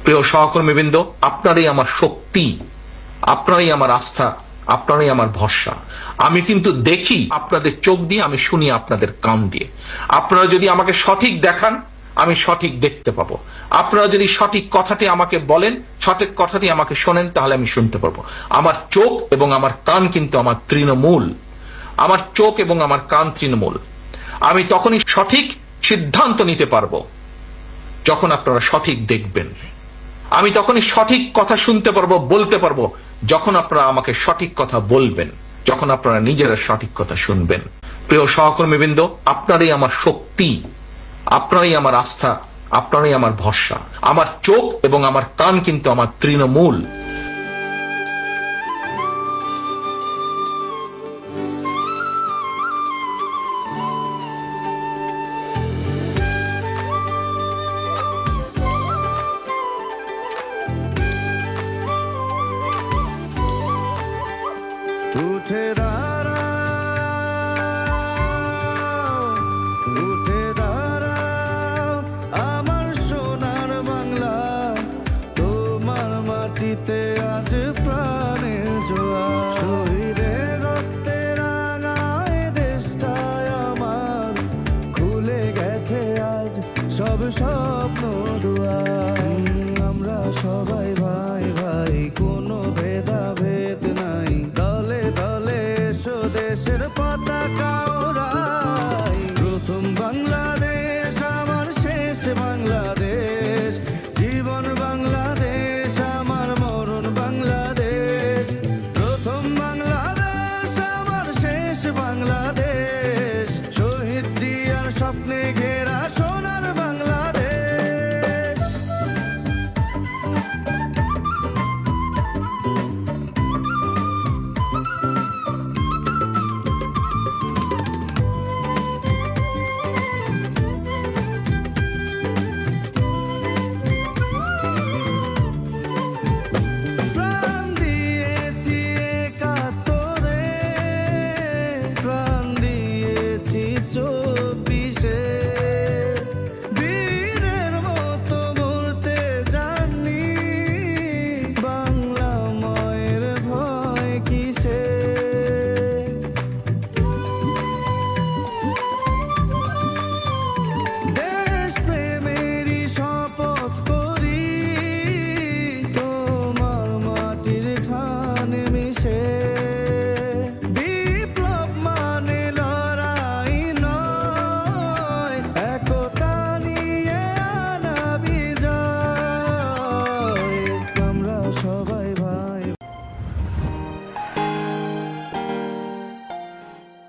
প্রিয় সহকর্মীবৃন্দ, আপনারই আমার শক্তি, আপনারই আমার আস্থা, আপনারই আমার ভরসা। আমি কিন্তু দেখি আপনাদের চোখ দিয়ে, আমি শুনি আপনাদের কান দিয়ে। আপনারা যদি আমাকে সঠিক দেখান, আমি সঠিক দেখতে পাবো। আপনারা যদি সঠিক কথাটি আমাকে বলেন, সঠিক কথাটি আমাকে শোনেন, তাহলে আমি শুনতে পারবো। আমার চোখ এবং আমার কান কিন্তু আমার তৃণমূল। আমার চোখ এবং আমার কান তৃণমূল। আমি তখনই সঠিক সিদ্ধান্ত নিতে পারবো যখন আপনারা সঠিক দেখবেন। আমি তখনই সঠিক কথা শুনতে পারবো, বলতে পারবো যখন আপনারা আমাকে সঠিক কথা বলবেন, যখন আপনারা নিজেরা সঠিক কথা শুনবেন। প্রিয় সহকর্মীবৃন্দ, আপনারই আমার শক্তি, আপনারই আমার আস্থা, আপনারই আমার ভরসা। আমার চোখ এবং আমার কান কিন্তু আমার তৃণমূল।